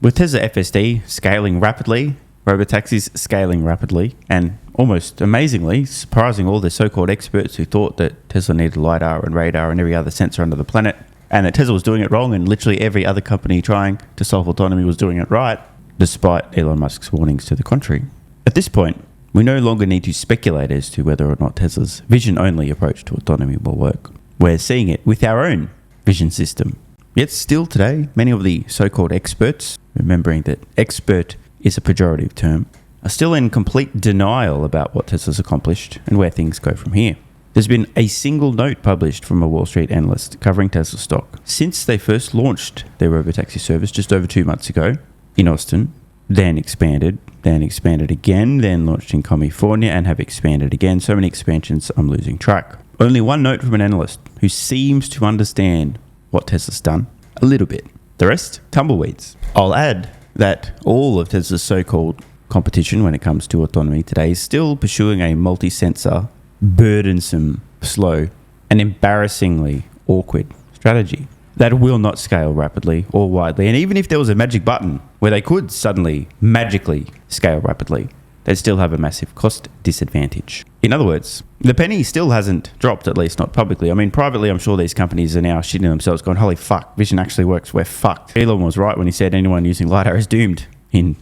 With Tesla FSD scaling rapidly, Robotaxis scaling rapidly, and almost amazingly surprising all the so-called experts who thought that Tesla needed LiDAR and radar and every other sensor under the planet, and that Tesla was doing it wrong, and literally every other company trying to solve autonomy was doing it right, despite Elon Musk's warnings to the contrary. At this point, we no longer need to speculate as to whether or not Tesla's vision-only approach to autonomy will work. We're seeing it with our own vision system. Yet still today, many of the so-called experts, remembering that expert is a pejorative term, are still in complete denial about what Tesla's accomplished and where things go from here. There's been a single note published from a Wall Street analyst covering Tesla stock since they first launched their Robotaxi service just over 2 months ago in Austin, then expanded again, then launched in California and have expanded again. So many expansions, I'm losing track. Only one note from an analyst who seems to understand what Tesla's done a little bit. The rest, tumbleweeds. I'll add that all of Tesla's so-called competition when it comes to autonomy today is still pursuing a multi-sensor, burdensome, slow, and embarrassingly awkward strategy that will not scale rapidly or widely. And even if there was a magic button where they could suddenly magically scale rapidly, they'd still have a massive cost disadvantage. In other words, the penny still hasn't dropped, at least not publicly. I mean, privately, I'm sure these companies are now shitting themselves going, holy fuck, vision actually works, we're fucked. Elon was right when he said anyone using LiDAR is doomed in,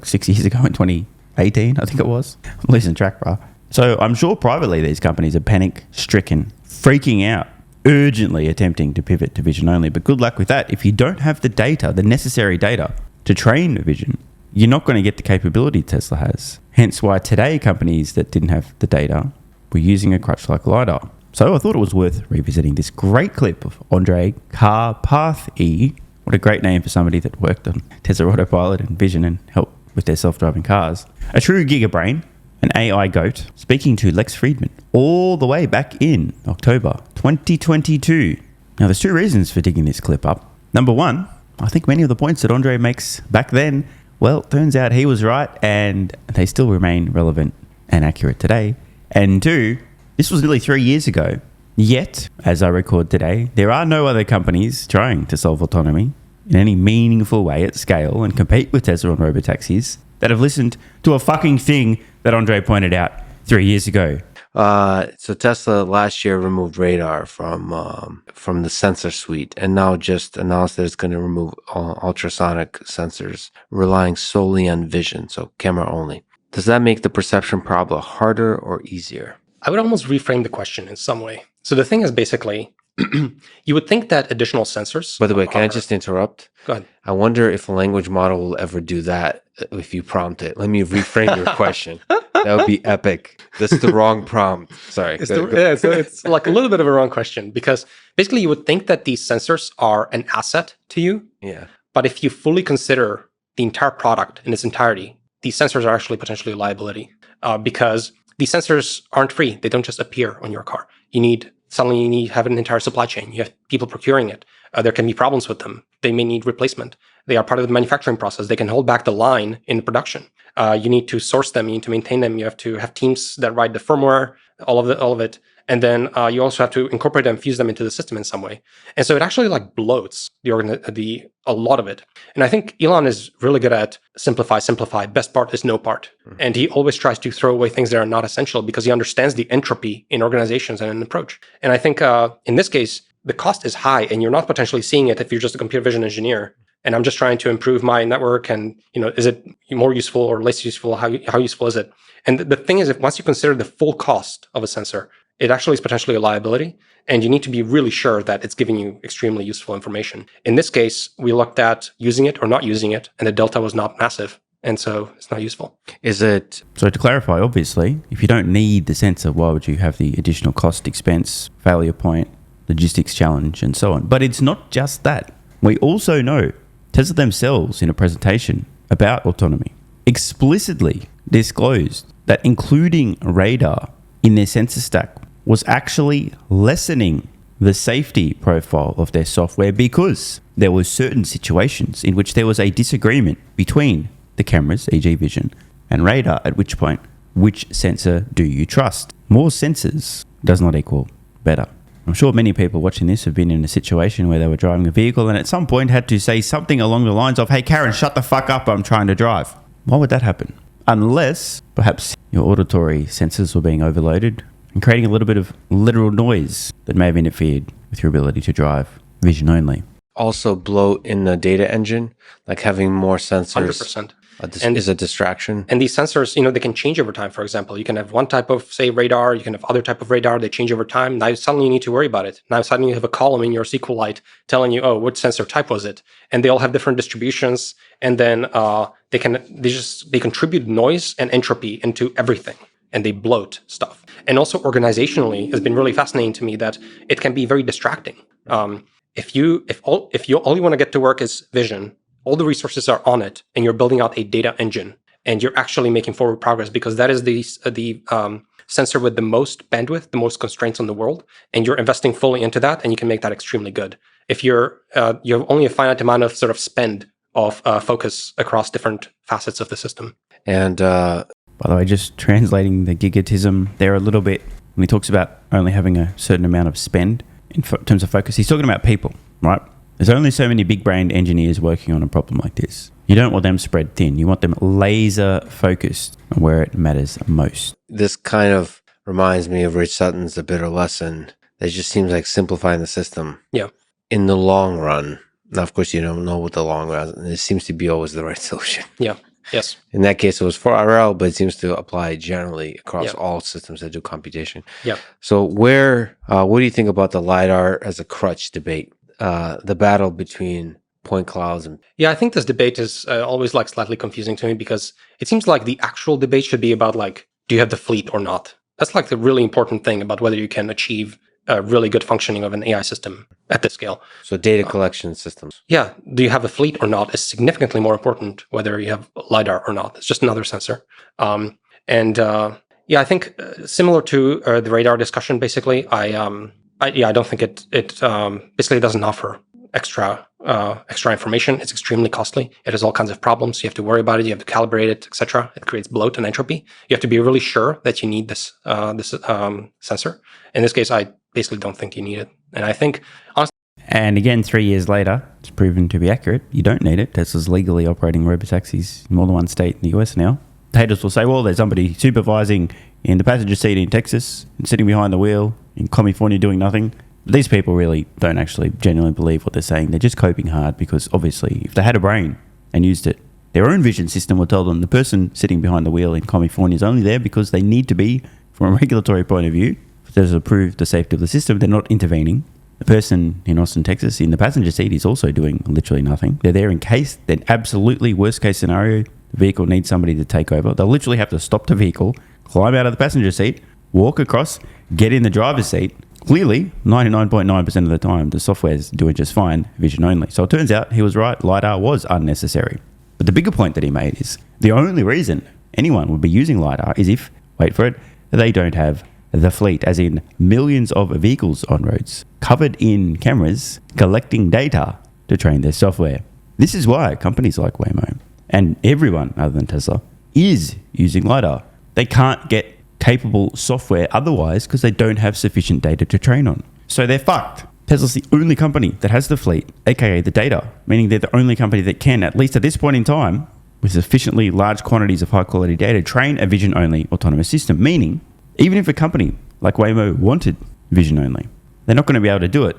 6 years ago in 2018, I think it was. I'm losing track, bro. So I'm sure privately these companies are panic-stricken, freaking out, urgently attempting to pivot to vision only. But good luck with that. If you don't have the data, the necessary data to train vision, you're not going to get the capability Tesla has. Hence why today companies that didn't have the data were using a crutch like LiDAR. So I thought it was worth revisiting this great clip of Andrej Karpathy. What a great name for somebody that worked on Tesla Autopilot and Vision and helped with their self-driving cars. A true Giga-Brain, an AI goat, speaking to Lex Friedman all the way back in October 2022. Now, there's two reasons for digging this clip up. Number one, I think many of the points that Andrej makes back then, well, turns out he was right and they still remain relevant and accurate today. And two, this was nearly 3 years ago. Yet, as I record today, there are no other companies trying to solve autonomy in any meaningful way at scale and compete with Tesla on robotaxis that have listened to a fucking thing that Andrej pointed out 3 years ago. So Tesla last year removed radar from the sensor suite, and now just announced that it's going to remove ultrasonic sensors, relying solely on vision, so camera only. Does that make the perception problem harder or easier? I would almost reframe the question in some way. So the thing is basically, you would think that additional sensors... By the way, can I just interrupt? Go ahead. I wonder if a language model will ever do that if you prompt it. Let me reframe your question. That would be epic. That's the wrong prompt. Sorry. So it's like a little bit of a wrong question, because basically you would think that these sensors are an asset to you. Yeah. But if you fully consider the entire product in its entirety, these sensors are actually potentially a liability, because these sensors aren't free. They don't just appear on your car. Suddenly you need to have an entire supply chain. You have people procuring it. There can be problems with them. They may need replacement. They are part of the manufacturing process. They can hold back the line in production. You need to source them. You need to maintain them. You have to have teams that write the firmware, all of it. And then you also have to incorporate them, fuse them into the system in some way. And so it actually like bloats a lot of it. And I think Elon is really good at simplify. Best part is no part. Mm-hmm. And he always tries to throw away things that are not essential because he understands the entropy in organizations and an approach. And I think in this case, the cost is high and you're not potentially seeing it if you're just a computer vision engineer. And I'm just trying to improve my network and, is it more useful or less useful? How useful is it? And the thing is, if once you consider the full cost of a sensor, it actually is potentially a liability, and you need to be really sure that it's giving you extremely useful information. In this case, we looked at using it or not using it, and the delta was not massive, and so it's not useful. So to clarify, obviously, if you don't need the sensor, why would you have the additional cost, expense, failure point, logistics challenge, and so on? But it's not just that. We also know Tesla themselves, in a presentation about autonomy, explicitly disclosed that including radar in their sensor stack was actually lessening the safety profile of their software because there were certain situations in which there was a disagreement between the cameras, e.g. vision, and radar, at which point, which sensor do you trust? More sensors does not equal better. I'm sure many people watching this have been in a situation where they were driving a vehicle and at some point had to say something along the lines of, "Hey, Karen, shut the fuck up, I'm trying to drive." Why would that happen? Unless perhaps your auditory sensors were being overloaded and creating a little bit of literal noise that may have interfered with your ability to drive vision only. Also, bloat in the data engine, like having more sensors 100%. is a distraction. And these sensors, they can change over time. For example, you can have one type of, say, radar. You can have other type of radar. They change over time. Now suddenly you need to worry about it. Now suddenly you have a column in your SQLite telling you, oh, what sensor type was it? And they all have different distributions. And then they contribute noise and entropy into everything. And they bloat stuff. And also organizationally, it's been really fascinating to me that it can be very distracting. If all you want to get to work is vision, all the resources are on it, and you're building out a data engine, and you're actually making forward progress because that is the sensor with the most bandwidth, the most constraints on the world, and you're investing fully into that, and you can make that extremely good. If you have only a finite amount of sort of spend of focus across different facets of the system. And by the way, just translating the gigatism there a little bit, when he talks about only having a certain amount of spend in terms of focus, he's talking about people, right? There's only so many big-brained engineers working on a problem like this. You don't want them spread thin. You want them laser-focused on where it matters most. This kind of reminds me of Rich Sutton's The Bitter Lesson. It just seems like simplifying the system. Yeah. In the long run. Now, of course, you don't know what the long run is. It seems to be always the right solution. Yeah. Yes. In that case, it was for RL, but it seems to apply generally across all systems that do computation. Yeah. So what do you think about the LiDAR as a crutch debate? The battle between point clouds and... Yeah, I think this debate is always like slightly confusing to me because it seems like the actual debate should be about like, do you have the fleet or not? That's like the really important thing about whether you can achieve a really good functioning of an AI system at this scale. So data collection systems. Yeah, do you have a fleet or not is significantly more important whether you have LiDAR or not. It's just another sensor. I think similar to the radar discussion, basically, I don't think it basically doesn't offer extra information. It's extremely costly. It has all kinds of problems. You have to worry about it. You have to calibrate it, etc. It creates bloat and entropy. You have to be really sure that you need this sensor. In this case, I basically don't think you need it. And I think, honestly... And again, 3 years later, it's proven to be accurate. You don't need it. Tesla's legally operating robotaxis in more than one state in the US now. Haters will say, well, there's somebody supervising in the passenger seat in Texas and sitting behind the wheel in California doing nothing. These people really don't actually genuinely believe what they're saying. They're just coping hard because obviously if they had a brain and used it, their own vision system will tell them the person sitting behind the wheel in California is only there because they need to be from a regulatory point of view. If there's to prove the safety of the system, they're not intervening. The person in Austin, Texas in the passenger seat is also doing literally nothing. They're there in case, then absolutely worst case scenario, the vehicle needs somebody to take over. They'll literally have to stop the vehicle, climb out of the passenger seat, walk across, get in the driver's seat. Clearly, 99.9% of the time, the software's doing just fine, vision only. So it turns out he was right, LiDAR was unnecessary. But the bigger point that he made is the only reason anyone would be using LiDAR is if, wait for it, they don't have the fleet, as in millions of vehicles on roads, covered in cameras, collecting data to train their software. This is why companies like Waymo, and everyone other than Tesla, is using LiDAR. They can't get capable software otherwise because they don't have sufficient data to train on. So they're fucked. Tesla's the only company that has the fleet, aka the data, meaning they're the only company that can, at least at this point in time, with sufficiently large quantities of high quality data, train a vision-only autonomous system. Meaning, even if a company like Waymo wanted vision only, they're not going to be able to do it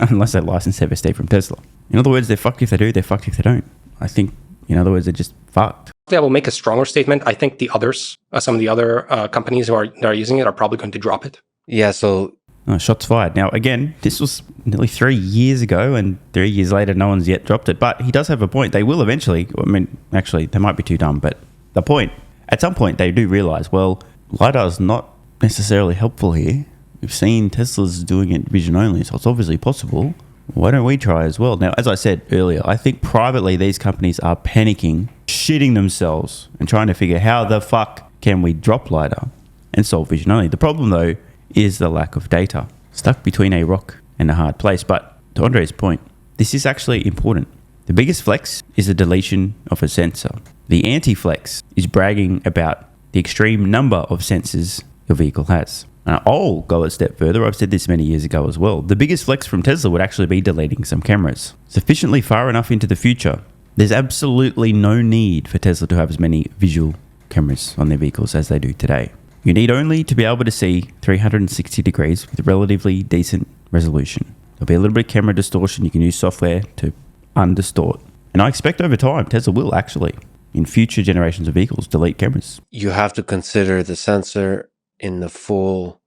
unless they license FSD from Tesla. In other words, they're fucked if they do, they're fucked if they don't. I think, in other words, they're just fucked. I will make a stronger statement. I think the others, some of the other companies that are using it are probably going to drop it. Yeah, so... shots fired. Now, again, this was nearly 3 years ago, and 3 years later, no one's yet dropped it. But he does have a point. They will eventually. I mean, actually, they might be too dumb. But the point, at some point, they do realize, well, LiDAR's not necessarily helpful here. We've seen Tesla's doing it vision only, so it's obviously possible. Why don't we try as well? Now, as I said earlier, I think privately these companies are panicking, shitting themselves, and trying to figure how the fuck can we drop LiDAR and solve vision only. The problem, though, is the lack of data. Stuck between a rock and a hard place. But to Andrej's point, this is actually important. The biggest flex is the deletion of a sensor. The anti-flex is bragging about the extreme number of sensors your vehicle has. And I'll go a step further. I've said this many years ago as well. The biggest flex from Tesla would actually be deleting some cameras. Sufficiently far enough into the future, there's absolutely no need for Tesla to have as many visual cameras on their vehicles as they do today. You need only to be able to see 360 degrees with relatively decent resolution. There'll be a little bit of camera distortion. You can use software to undistort. And I expect over time, Tesla will actually, in future generations of vehicles, delete cameras. You have to consider the sensor in the full,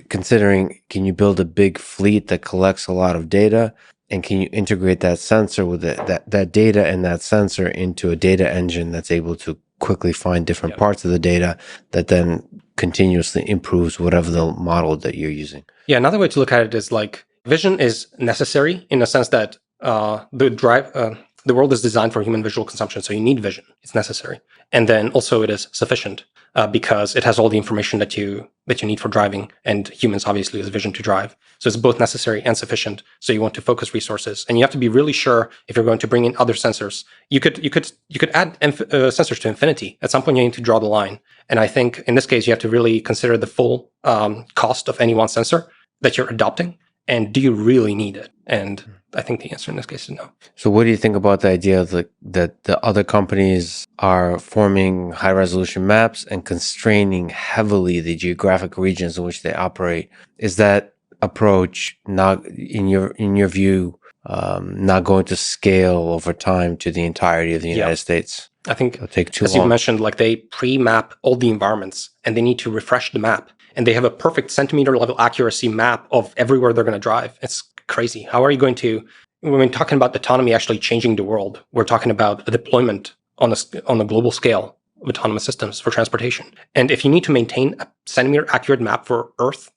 considering, can you build a big fleet that collects a lot of data? And can you integrate that sensor with that data and that sensor into a data engine that's able to quickly find different parts of the data that then continuously improves whatever the model that you're using? Yeah, another way to look at it is like vision is necessary in the sense that the world is designed for human visual consumption, so you need vision. It's necessary. And then also it is sufficient because it has all the information that you need for driving, and humans obviously use vision to drive. So it's both necessary and sufficient. So you want to focus resources, and you have to be really sure if you're going to bring in other sensors. You could add sensors to infinity. At some point, you need to draw the line. And I think in this case, you have to really consider the full cost of any one sensor that you're adopting, and do you really need it? And I think the answer in this case is no. So what do you think about the idea that the other companies are forming high resolution maps and constraining heavily the geographic regions in which they operate? Is that approach not, in your view, not going to scale over time to the entirety of the United States? I think it'll take too as long. you mentioned, like they pre-map all the environments and they need to refresh the map. And they have a perfect centimeter level accuracy map of everywhere they're going to drive. It's crazy. How are you going to, when we're talking about autonomy actually changing the world, we're talking about a deployment on a global scale of autonomous systems for transportation. And if you need to maintain a centimeter accurate map for Earth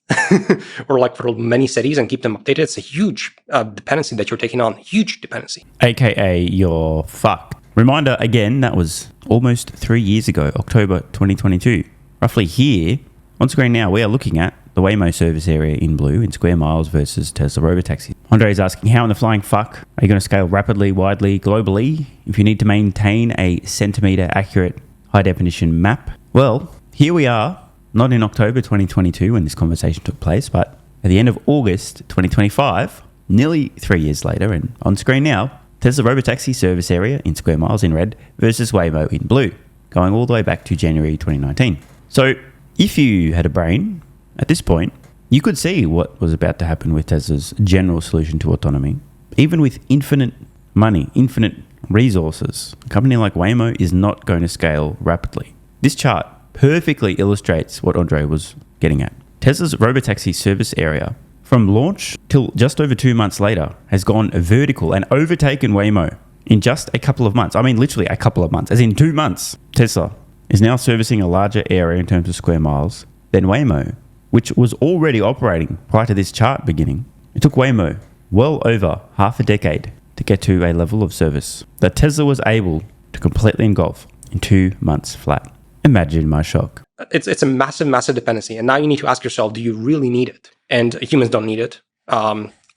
or like for many cities and keep them updated, it's a huge dependency that you're taking on, huge dependency. AKA you're fucked. Reminder again, that was almost 3 years ago, October 2022. Roughly here, on screen now, we are looking at the Waymo service area in blue in square miles versus Tesla Robotaxi. Andrej is asking, how in the flying fuck are you going to scale rapidly, widely, globally if you need to maintain a centimeter accurate high definition map? Well, here we are, not in October 2022 when this conversation took place, but at the end of August 2025, nearly 3 years later, and on screen now, Tesla Robotaxi service area in square miles in red versus Waymo in blue, going all the way back to January 2019. So if you had a brain at this point, you could see what was about to happen with Tesla's general solution to autonomy. Even with infinite money, infinite resources, a company like Waymo is not going to scale rapidly. This chart perfectly illustrates what Andrej was getting at. Tesla's Robotaxi service area, from launch till just over 2 months later, has gone vertical and overtaken Waymo in just a couple of months. I mean, literally a couple of months, as in 2 months. Tesla is now servicing a larger area in terms of square miles than Waymo, which was already operating prior to this chart beginning. It took Waymo well over half a decade to get to a level of service that Tesla was able to completely engulf in 2 months flat. Imagine my shock. It's a massive, massive dependency. And now you need to ask yourself, do you really need it? And humans don't need it,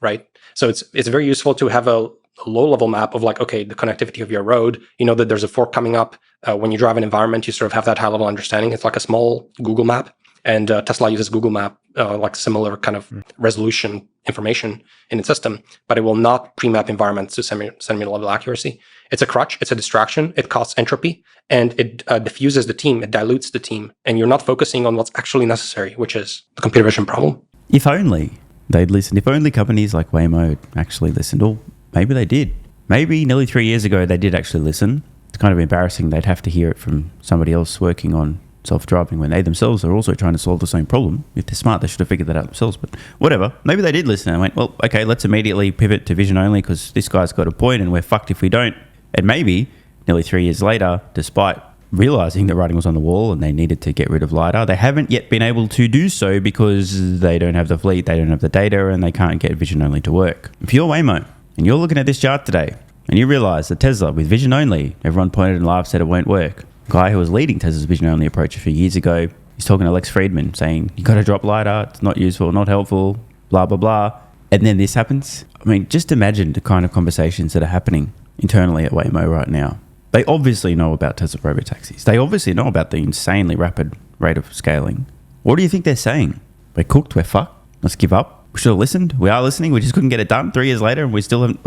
right? So it's very useful to have a low-level map of like, okay, the connectivity of your road. You know that there's a fork coming up. When you drive an environment, you sort of have that high-level understanding. It's like a small Google map. And Tesla uses Google Map, like similar kind of resolution information in its system, but it will not pre-map environments to centimeter level accuracy. It's a crutch, it's a distraction, it costs entropy, and it diffuses the team, it dilutes the team, and you're not focusing on what's actually necessary, which is the computer vision problem. If only they'd listened. If only companies like Waymo actually listened. Or maybe they did. Maybe nearly 3 years ago they did actually listen. It's kind of embarrassing they'd have to hear it from somebody else working on self-driving when they themselves are also trying to solve the same problem. If they're smart, they should have figured that out themselves. But whatever. Maybe they did listen and went, well, okay, let's immediately pivot to vision only because this guy's got a point and we're fucked if we don't. And maybe nearly 3 years later, despite realizing the writing was on the wall and they needed to get rid of LiDAR, they haven't yet been able to do so because they don't have the fleet, they don't have the data, and they can't get vision only to work. If you're Waymo and you're looking at this chart today and you realize that Tesla with vision only, everyone pointed and laughed, said it won't work. Guy who was leading Tesla's vision only approach a few years ago, he's talking to Lex Friedman saying, you got to drop LiDAR, it's not useful, not helpful, blah, blah, blah. And then this happens. I mean, just imagine the kind of conversations that are happening internally at Waymo right now. They obviously know about Tesla Robotaxis. They obviously know about the insanely rapid rate of scaling. What do you think they're saying? we're cooked, we're fucked. Let's give up. We should have listened. We are listening. We just couldn't get it done 3 years later and we still haven't.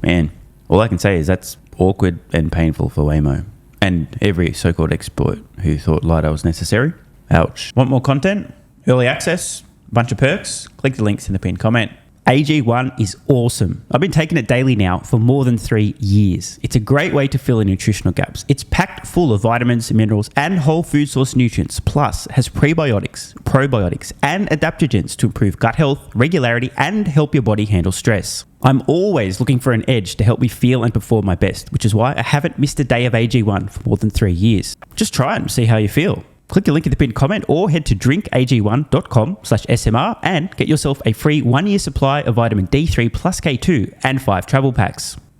Man, all I can say is that's awkward and painful for Waymo and every so-called expert who thought LiDAR was necessary. Ouch. Want more content? Early access? Bunch of perks? Click the links in the pinned comment. AG1 is awesome. I've been taking it daily now for more than 3 years. It's a great way to fill in nutritional gaps. It's packed full of vitamins, minerals, and whole food source nutrients, plus has prebiotics, probiotics, and adaptogens to improve gut health, regularity, and help your body handle stress. I'm always looking for an edge to help me feel and perform my best, which is why I haven't missed a day of AG1 for more than 3 years. Just try it and see how you feel. Click the link in the pinned comment or head to drinkag1.com/SMR and get yourself a free 1 year supply of vitamin D3 plus K2 and 5 travel packs.